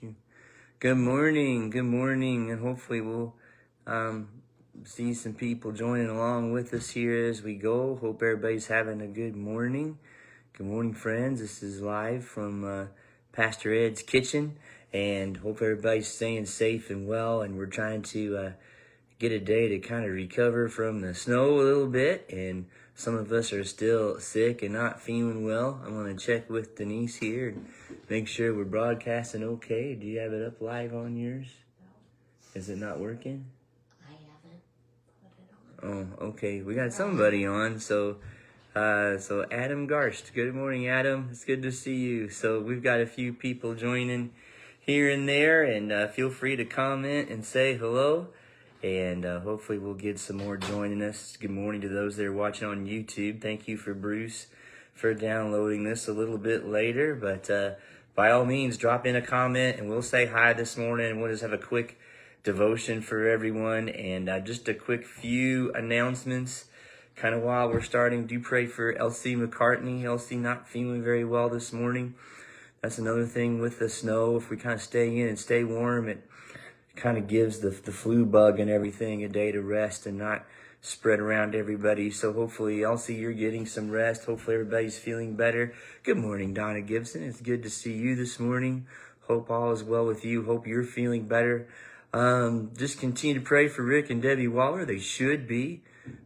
you. Good morning, and hopefully we'll see some people joining along with us here as we go. Hope everybody's having a good morning. Good morning, friends. This is live from Pastor Ed's kitchen, and hope everybody's staying safe and well. And we're trying to get a day to kind of recover from the snow a little bit, and some of us are still sick and not feeling well. I'm going to check with Denise here and make sure we're broadcasting okay. Do you have it up live on yours? No. Is it not working? I haven't put it on. Oh, okay. We got somebody on. So Adam Garst. Good morning, Adam. It's good to see you. So we've got a few people joining here and there, and feel free to comment and say hello. And hopefully we'll get some more joining us. Good morning to those that are watching on YouTube. Thank you for Bruce for downloading this a little bit later. But by all means, drop in a comment and we'll say hi this morning. And we'll just have a quick devotion for everyone. And just a quick few announcements kind of while we're starting. Do pray for Elsie McCartney. Elsie not feeling very well this morning. That's another thing with the snow. If we kind of stay in and stay warm, it kind of gives the flu bug and everything a day to rest and not spread around everybody. So hopefully, Elsie, you're getting some rest. Hopefully everybody's feeling better. Good morning, Donna Gibson. It's good to see you this morning. Hope all is well with you. Hope you're feeling better. Just continue to pray for Rick and Debbie Waller. They should be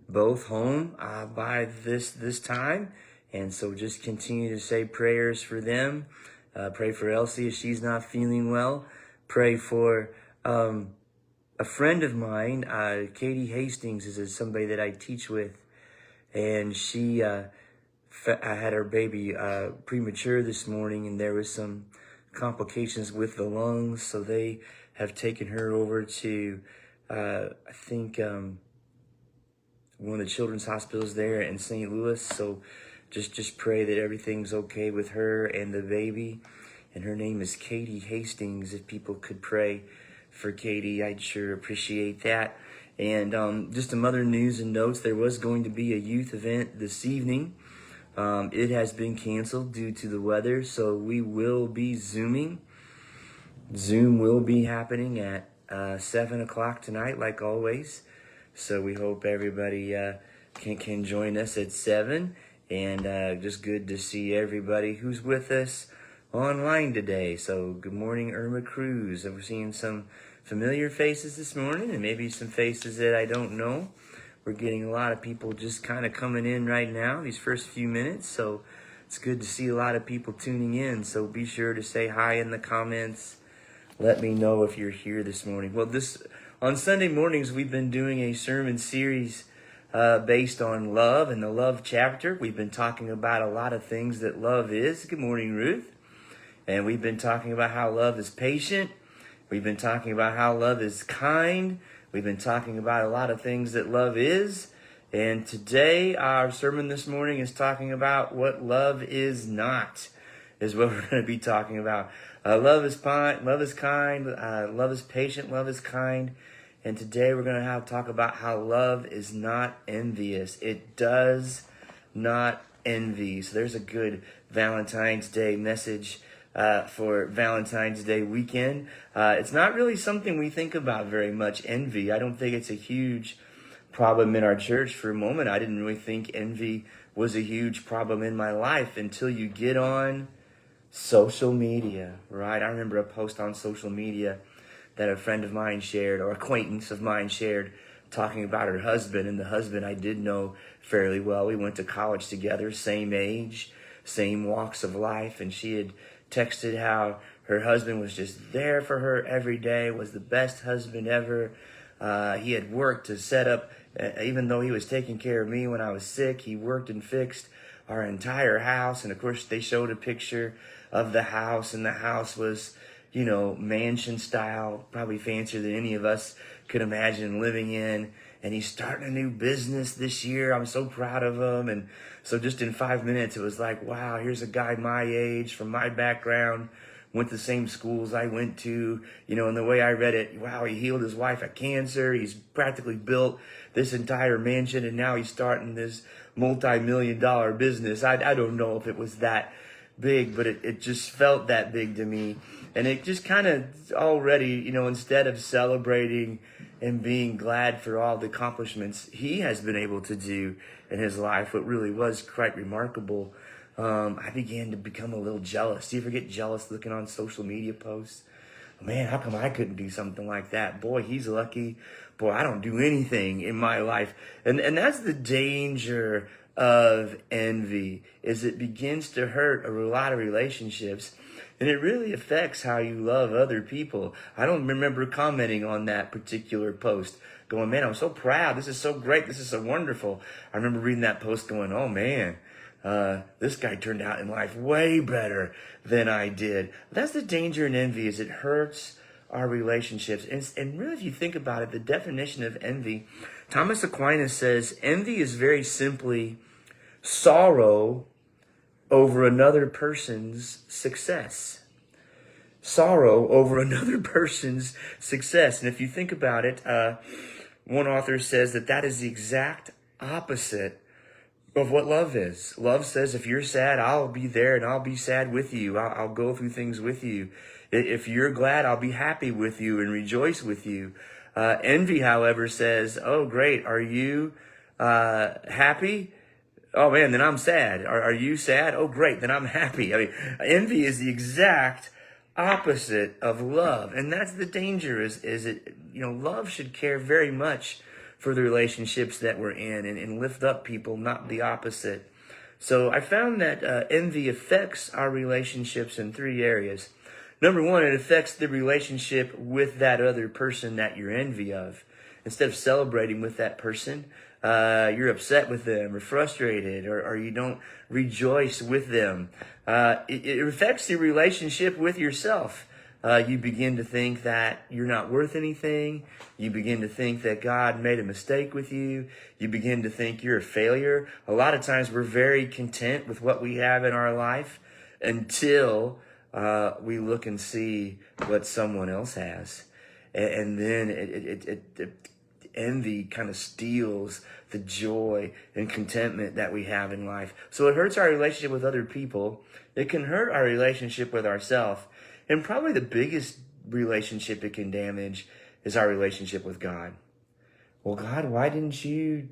both home by this time. And so just continue to say prayers for them. Pray for Elsie if she's not feeling well. Pray for a friend of mine, Katie Hastings, is somebody that I teach with, and she I had her baby premature this morning, and there was some complications with the lungs, so they have taken her over to I think one of the children's hospitals there in St. Louis. So just pray that everything's okay with her and the baby. And her name is Katie Hastings. If people could pray for Katie, I'd sure appreciate that. And just some other news and notes. There was going to be a youth event this evening. It has been canceled due to the weather, so we will be Zooming. Zoom will be happening at 7 o'clock tonight, like always. So we hope everybody can join us at 7. And just good to see everybody who's with us online today. So good morning, Irma Cruz. We're seeing some familiar faces this morning and maybe some faces that I don't know. We're getting a lot of people just kind of coming in right now, these first few minutes. So it's good to see a lot of people tuning in. So be sure to say hi in the comments. Let me know if you're here this morning. Well, on Sunday mornings, we've been doing a sermon series based on love and the love chapter. We've been talking about a lot of things that love is. Good morning, Ruth. And we've been talking about how love is patient. We've been talking about how love is kind. We've been talking about a lot of things that love is. And today, our sermon this morning is talking about what love is not, is what we're going to be talking about. Love is kind, love is patient, love is kind. And today we're going to talk about how love is not envious. It does not envy. So there's a good Valentine's Day message for Valentine's Day weekend. It's not really something we think about very much, envy. I don't think it's a huge problem in our church. For a moment, I didn't really think envy was a huge problem in my life until you get on social media, right? I remember a post on social media that a friend of mine shared, or acquaintance of mine shared, talking about her husband. And the husband I did know fairly well. We went to college together, same age, same walks of life. And she had texted how her husband was just there for her every day, was the best husband ever. He had worked to set up, even though he was taking care of me when I was sick, he worked and fixed our entire house. And of course, they showed a picture of the house, and the house was, mansion style, probably fancier than any of us could imagine living in. And he's starting a new business this year. I'm so proud of him. And so just in 5 minutes, it was like, wow, here's a guy my age, from my background, went to the same schools I went to, and the way I read it, wow, he healed his wife of cancer. He's practically built this entire mansion, and now he's starting this multi-million-dollar business. I don't know if it was that big, but it just felt that big to me. And it just kind of already, instead of celebrating and being glad for all the accomplishments he has been able to do in his life, what really was quite remarkable, I began to become a little jealous. Do you ever get jealous looking on social media posts? Man, how come I couldn't do something like that? Boy, he's lucky. Boy, I don't do anything in my life. And that's the danger of envy, is it begins to hurt a lot of relationships. And it really affects how you love other people. I don't remember commenting on that particular post, going, man, I'm so proud. This is so great. This is so wonderful. I remember reading that post going, oh man, this guy turned out in life way better than I did. That's the danger in envy, is it hurts our relationships. And really, if you think about it, the definition of envy, Thomas Aquinas says, envy is very simply sorrow over another person's success. Sorrow over another person's success. And if you think about it, one author says that is the exact opposite of what love is. Love says, if you're sad, I'll be there and I'll be sad with you. I'll go through things with you. If you're glad, I'll be happy with you and rejoice with you. Envy, however, says, oh, great. Are you happy? Oh, man, then I'm sad. Are you sad? Oh, great. Then I'm happy. I mean, envy is the exact opposite of love. And that's the danger, is it, love should care very much for the relationships that we're in and lift up people, not the opposite. So I found that envy affects our relationships in 3 areas. Number 1, it affects the relationship with that other person that you're envy of. Instead of celebrating with that person, you're upset with them or frustrated, or you don't rejoice with them. It affects the relationship with yourself. You begin to think that you're not worth anything. You begin to think that God made a mistake with you. You begin to think you're a failure. A lot of times we're very content with what we have in our life until we look and see what someone else has. And then envy kind of steals the joy and contentment that we have in life. So it hurts our relationship with other people. It can hurt our relationship with ourselves. And probably the biggest relationship it can damage is our relationship with God. Well, God, why didn't you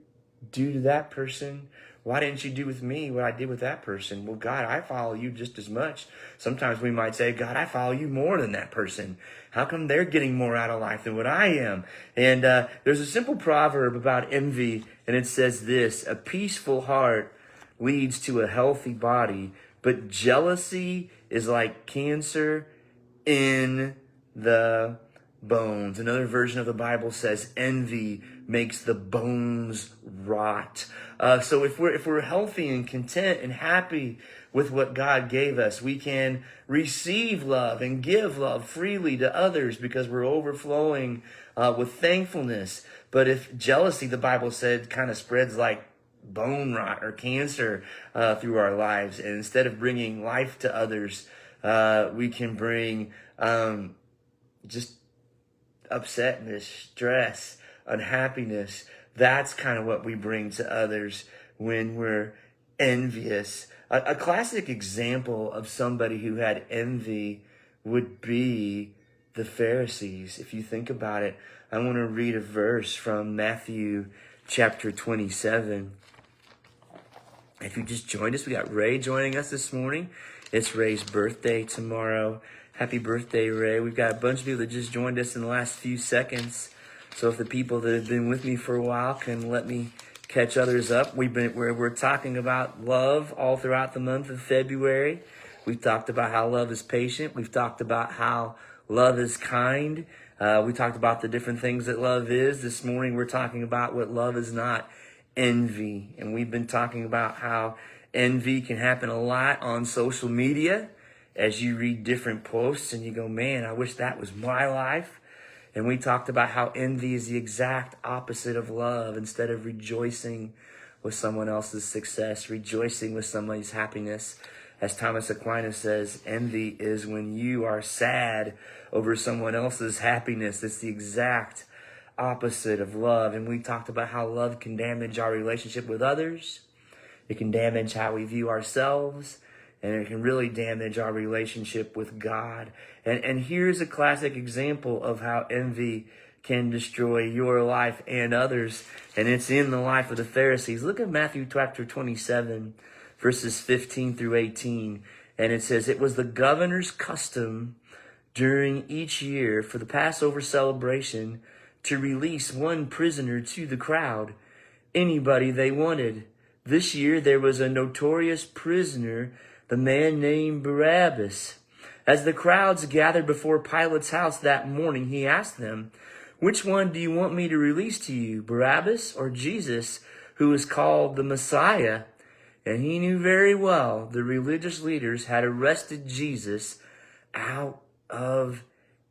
do to that person? Why didn't you do with me what I did with that person? Well, God, I follow you just as much. Sometimes we might say, God, I follow you more than that person. How come they're getting more out of life than what I am? And there's a simple proverb about envy, and it says this: a peaceful heart leads to a healthy body, but jealousy is like cancer in the bones. Another version of the Bible says envy makes the bones rot. So if we're healthy and content and happy with what God gave us, we can receive love and give love freely to others because we're overflowing with thankfulness. But if jealousy, the Bible said, kind of spreads like bone rot or cancer through our lives, and instead of bringing life to others, we can bring just upsetness, stress, unhappiness. That's kind of what we bring to others when we're envious. A classic example of somebody who had envy would be the Pharisees. If you think about it, I want to read a verse from Matthew chapter 27. If you just joined us, we got Ray joining us this morning. It's Ray's birthday tomorrow. Happy birthday, Ray. We've got a bunch of people that just joined us in the last few seconds. So if the people that have been with me for a while can let me catch others up. We're talking about love all throughout the month of February. We've talked about how love is patient. We've talked about how love is kind. We talked about the different things that love is. This morning we're talking about what love is not: envy. And we've been talking about how envy can happen a lot on social media as you read different posts and you go, man, I wish that was my life. And we talked about how envy is the exact opposite of love. Instead of rejoicing with someone else's success, rejoicing with somebody's happiness, as Thomas Aquinas says, envy is when you are sad over someone else's happiness. It's the exact opposite of love. And we talked about how love can damage our relationship with others. It can damage how we view ourselves. and it can really damage our relationship with God. And here's a classic example of how envy can destroy your life and others, and it's in the life of the Pharisees. Look at Matthew chapter 27, verses 15 through 18, and it says, "It was the governor's custom during each year for the Passover celebration to release one prisoner to the crowd, anybody they wanted. This year there was a notorious prisoner, the man named Barabbas. As the crowds gathered before Pilate's house that morning, he asked them, 'Which one do you want me to release to you, Barabbas or Jesus, who is called the Messiah?' And he knew very well the religious leaders had arrested Jesus out of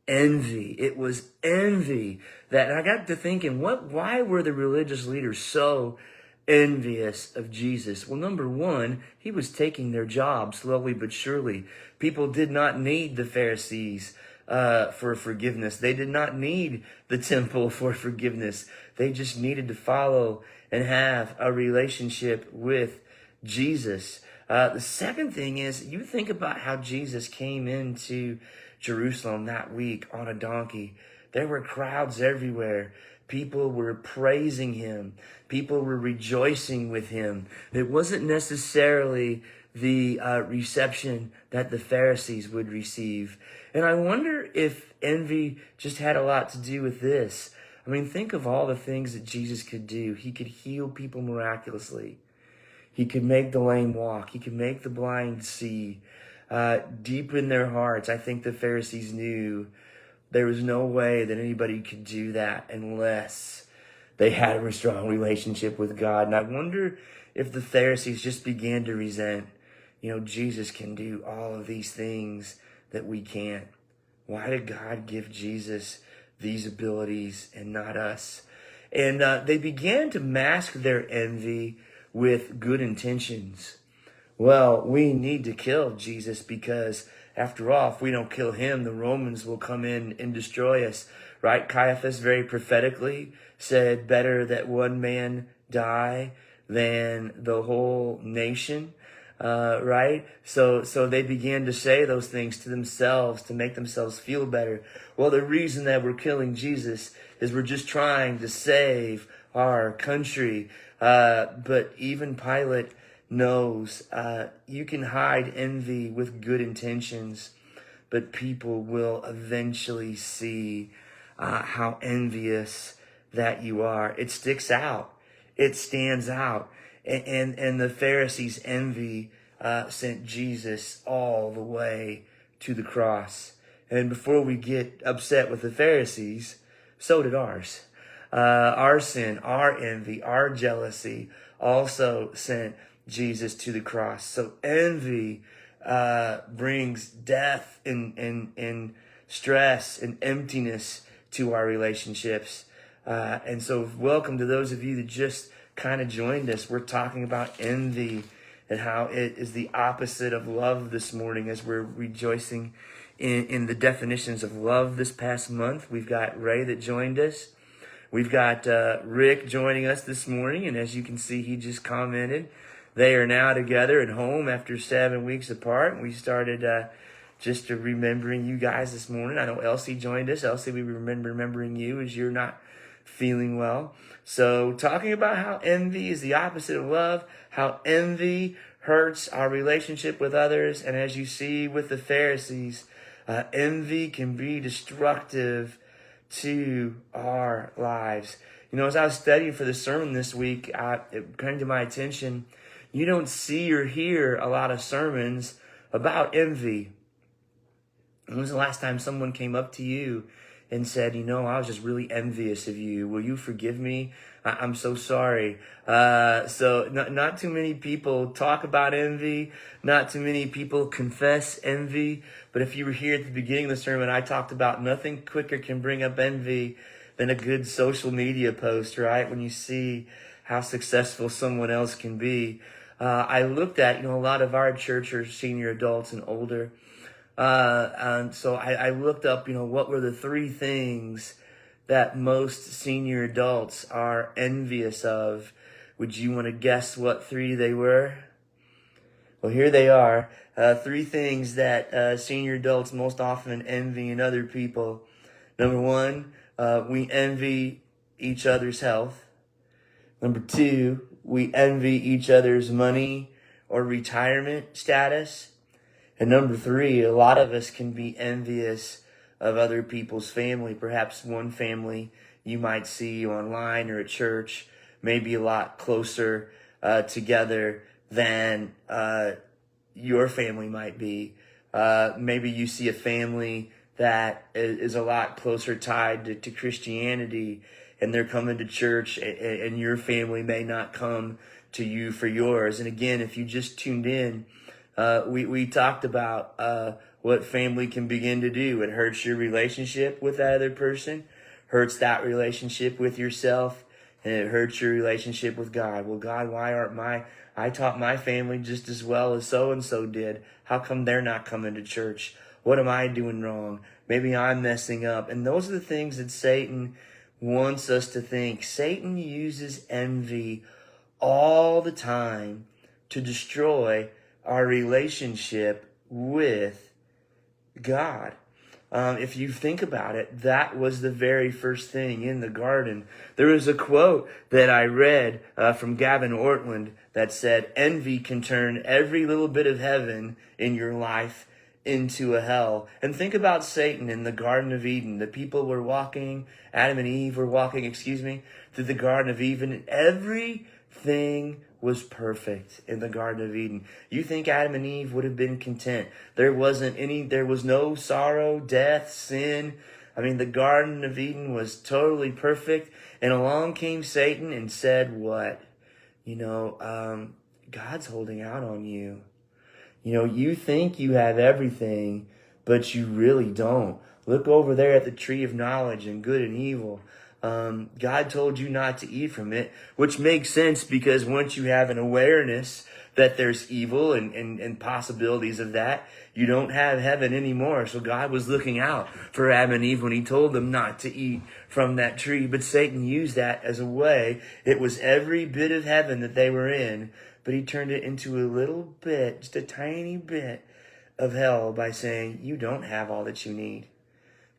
envy. It was envy that, and I got to thinking, why were the religious leaders so envious of Jesus? Well, number one, he was taking their job slowly but surely. People did not need the Pharisees for forgiveness. They did not need the temple for forgiveness. They just needed to follow and have a relationship with Jesus. The second thing is, you think about how Jesus came into Jerusalem that week on a donkey. There were crowds everywhere. People were praising him. People were rejoicing with him. It wasn't necessarily the reception that the Pharisees would receive. And I wonder if envy just had a lot to do with this. I mean, think of all the things that Jesus could do. He could heal people miraculously. He could make the lame walk. He could make the blind see. Deep in their hearts, I think the Pharisees knew there was no way that anybody could do that unless they had a strong relationship with God. And I wonder if the Pharisees just began to resent, Jesus can do all of these things that we can't. Why did God give Jesus these abilities and not us? And they began to mask their envy with good intentions. Well, we need to kill Jesus because, after all, if we don't kill him, the Romans will come in and destroy us, right? Caiaphas very prophetically said, better that one man die than the whole nation, right? So they began to say those things to themselves to make themselves feel better. Well, the reason that we're killing Jesus is we're just trying to save our country. But even Pilate knows you can hide envy with good intentions, but people will eventually see how envious that you are. It sticks out. It stands out. And the Pharisees' envy sent Jesus all the way to the cross. And before we get upset with the Pharisees, so did ours. Our sin, our envy, our jealousy also sent Jesus to the cross. So envy brings death and stress and emptiness to our relationships. And so welcome to those of you that just kind of joined us. We're talking about envy and how it is the opposite of love this morning as we're rejoicing in the definitions of love this past month. We've got Ray that joined us. We've got Rick joining us this morning, and as you can see, he just commented. They are now together at home after 7 weeks apart. We started just remembering you guys this morning. I know Elsie joined us. Elsie, we remember remembering you as you're not feeling well. So talking about how envy is the opposite of love, how envy hurts our relationship with others, and as you see with the Pharisees, envy can be destructive to our lives. As I was studying for the sermon this week, it came to my attention, you don't see or hear a lot of sermons about envy. When was the last time someone came up to you and said, I was just really envious of you. Will you forgive me? I'm so sorry. So not too many people talk about envy. Not too many people confess envy. But if you were here at the beginning of the sermon, I talked about nothing quicker can bring up envy than a good social media post, right? When you see how successful someone else can be. I looked at, a lot of our church are senior adults and older. And so I looked up, what were the 3 things that most senior adults are envious of. Would you want to guess what 3 they were? Well, here they are. Three things that senior adults most often envy in other people. Number one, we envy each other's health. Number two, we envy each other's money or retirement status. And number three, a lot of us can be envious of other people's family. Perhaps one family you might see online or at church may be a lot closer together than your family might be. Maybe you see a family that is a lot closer tied to Christianity, and they're coming to church, and your family may not come to you for yours. And again, if you just tuned in, we talked about what family can begin to do. It hurts your relationship with that other person, hurts that relationship with yourself, and it hurts your relationship with God. Well, God, why aren't I taught my family just as well as so-and-so did. How come they're not coming to church? What am I doing wrong? Maybe I'm messing up. And those are the things that Satan wants us to think. Satan uses envy all the time to destroy our relationship with God. If you think about it, that was the very first thing in the garden. There was a quote that I read from Gavin Ortland that said, envy can turn every little bit of heaven in your life into a hell. And think about Satan in the Garden of Eden. The people were walking, Adam and Eve were walking, through the Garden of Eden, and everything was perfect in the Garden of Eden. You think Adam and Eve would have been content? There was no sorrow, death, sin. I mean, the Garden of Eden was totally perfect. And along came Satan and said, what? God's holding out on you. You think you have everything, but you really don't. Look over there at the tree of knowledge and good and evil. God told you not to eat from it, which makes sense because once you have an awareness that there's evil and possibilities of that, you don't have heaven anymore. So God was looking out for Adam and Eve when he told them not to eat from that tree. But Satan used that as a way. It was every bit of heaven that they were in, but he turned it into a little bit, just a tiny bit of hell by saying, you don't have all that you need.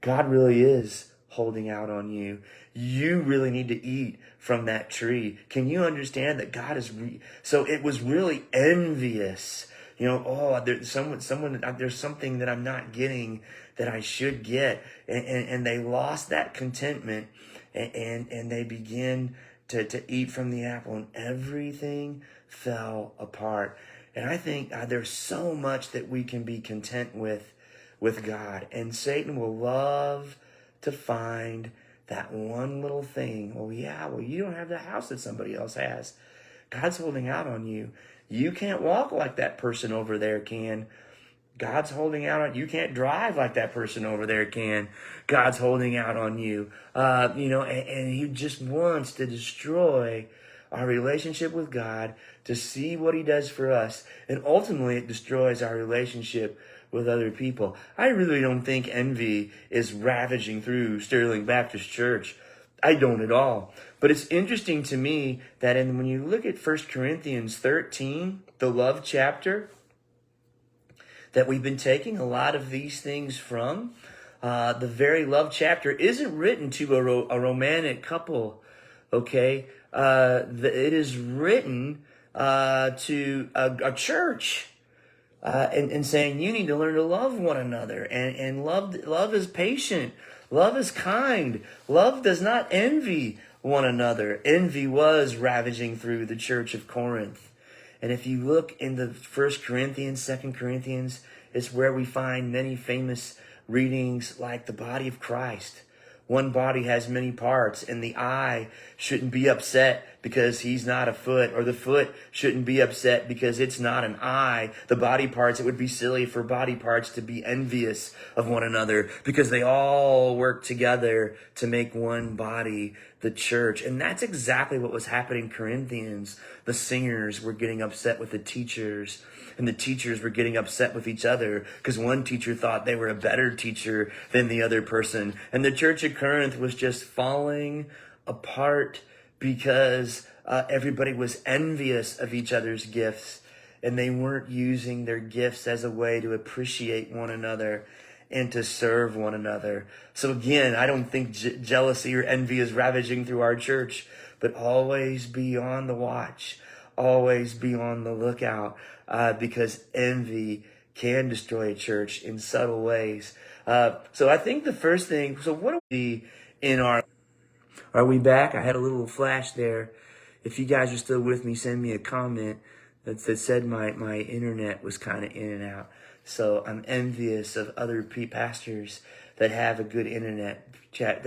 God really is holding out on you. You really need to eat from that tree. Can you understand that God is so it was really envious. There's something that I'm not getting that I should get. And they lost that contentment and they begin to eat from the apple and everything fell apart. And I think there's so much that we can be content with God. And Satan will love to find that one little thing. Well, you don't have the house that somebody else has. God's holding out on you. You can't walk like that person over there can. God's holding out on you. You can't drive like that person over there can. God's holding out on you. And he just wants to destroy our relationship with God to see what he does for us. And ultimately, it destroys our relationship with other people. I really don't think envy is ravaging through Sterling Baptist Church. I don't at all. But it's interesting to me that when you look at 1 Corinthians 13, the love chapter, that we've been taking a lot of these things from, the very love chapter isn't written to a romantic couple, okay? It is written to a church. And saying you need to learn to love one another. And love is patient. Love is kind. Love does not envy one another. Envy was ravaging through the church of Corinth. And if you look in the 1 Corinthians, 2 Corinthians, it's where we find many famous readings like the body of Christ. One body has many parts, and the eye shouldn't be upset because he's not a foot, or the foot shouldn't be upset because it's not an eye. The body parts, it would be silly for body parts to be envious of one another because they all work together to make one body, the church. And that's exactly what was happening in Corinthians. The singers were getting upset with the teachers, and the teachers were getting upset with each other because one teacher thought they were a better teacher than the other person. And the church at Corinth was just falling apart because everybody was envious of each other's gifts and they weren't using their gifts as a way to appreciate one another and to serve one another. So again, I don't think jealousy or envy is ravaging through our church, but always be on the watch, always be on the lookout, because envy can destroy a church in subtle ways. So I think the first thing, so what do we in our, are we back? I had a little flash there. If you guys are still with me, send me a comment that said my internet was kind of in and out. So I'm envious of other pastors that have a good internet chat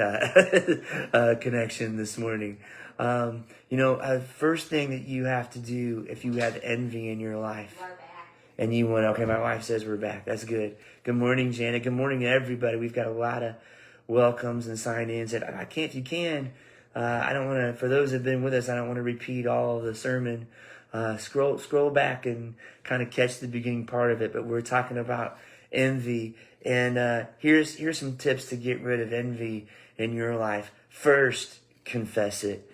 connection this morning. First thing that you have to do if you have envy in your life, and you want, okay, my wife says we're back. That's good. Good morning, Janet. Good morning, everybody. We've got a lot of welcomes and sign-ins. And I can't, if you can, I don't want to, for those that have been with us, I don't want to repeat all of the sermon. Scroll back and kind of catch the beginning part of it. But we're talking about envy. And here's some tips to get rid of envy in your life. First, confess it.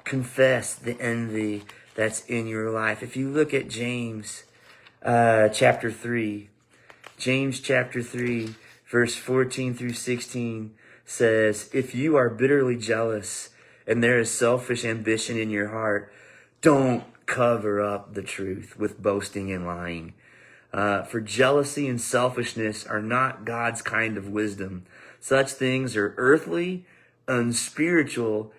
Confess the envy that's in your life. If you look at James chapter 3, James chapter 3, verse 14 through 16 says, if you are bitterly jealous and there is selfish ambition in your heart, don't cover up the truth with boasting and lying. For jealousy and selfishness are not God's kind of wisdom. Such things are earthly, unspiritual,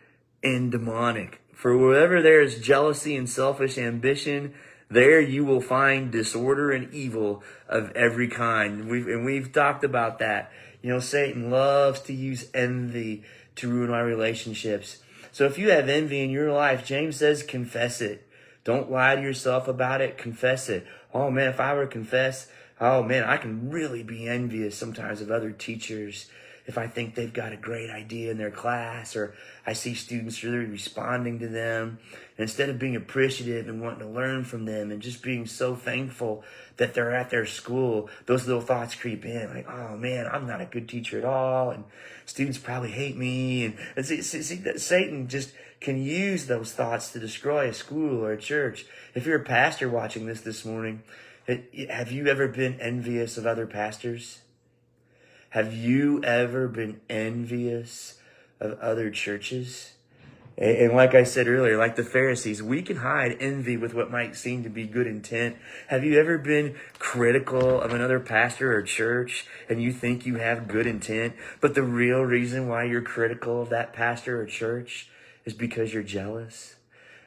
and demonic. For wherever there is jealousy and selfish ambition, there you will find disorder and evil of every kind. We've talked about that. Satan loves to use envy to ruin our relationships. So if you have envy in your life, James says, confess it. Don't lie to yourself about it. Confess it. Oh man, if I were to confess, oh man, I can really be envious sometimes of other teachers if I think they've got a great idea in their class, or I see students really responding to them. And instead of being appreciative and wanting to learn from them and just being so thankful that they're at their school, those little thoughts creep in like, oh man, I'm not a good teacher at all, and students probably hate me. And see that Satan just can use those thoughts to destroy a school or a church. If you're a pastor watching this morning, have you ever been envious of other pastors? Have you ever been envious of other churches? And like I said earlier, like the Pharisees, we can hide envy with what might seem to be good intent. Have you ever been critical of another pastor or church and you think you have good intent, but the real reason why you're critical of that pastor or church is because you're jealous?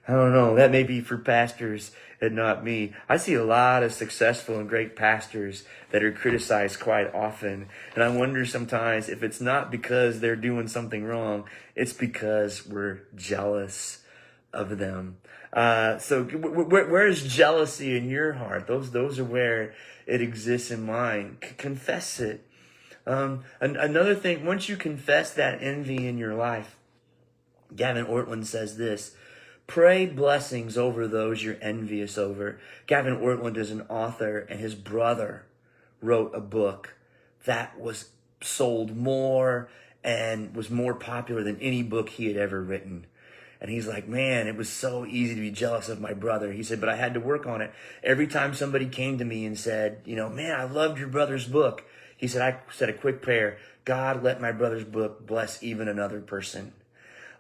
I don't know. That may be for pastors and not me. I see a lot of successful and great pastors that are criticized quite often. And I wonder sometimes if it's not because they're doing something wrong, it's because we're jealous of them. So where's jealousy in your heart? Those are where it exists in mine. Confess it. Another thing, once you confess that envy in your life, Gavin Ortland says this: pray blessings over those you're envious over. Gavin Ortland is an author, and his brother wrote a book that was sold more and was more popular than any book he had ever written. And he's like, man, it was so easy to be jealous of my brother. He said, but I had to work on it. Every time somebody came to me and said, man, I loved your brother's book, he said, I said a quick prayer: God, let my brother's book bless even another person.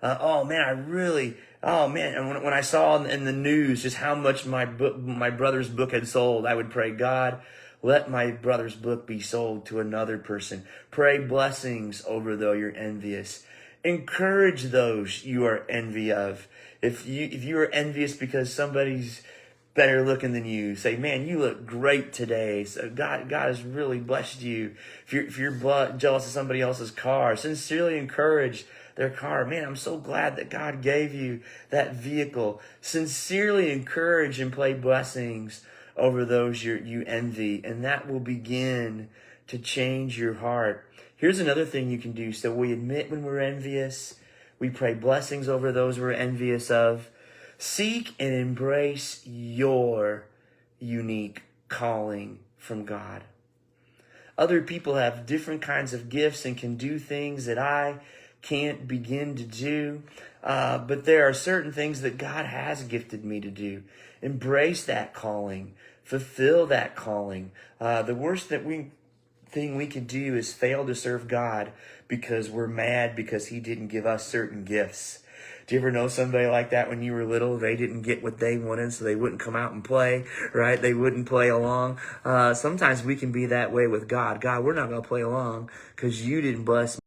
And when I saw in the news just how much my brother's book had sold, I would pray, God, let my brother's book be sold to another person. Pray blessings over though you're envious. Encourage those you are envy of. If you are envious because somebody's better looking than you, say, man, you look great today. So God has really blessed you. If you're jealous of somebody else's car, sincerely encourage their car. Man, I'm so glad that God gave you that vehicle. Sincerely encourage and play blessings over those you envy, and that will begin to change your heart. Here's another thing you can do. So we admit when we're envious. We pray blessings over those we're envious of. Seek and embrace your unique calling from God. Other people have different kinds of gifts and can do things that I can't begin to do. But there are certain things that God has gifted me to do. Embrace that calling. fulfill that calling. The worst thing we can do is fail to serve God because we're mad because He didn't give us certain gifts. Do you ever know somebody like that when you were little? They didn't get what they wanted, so they wouldn't come out and play, right? They wouldn't play along. Sometimes we can be that way with God. God, we're not going to play along because you didn't bless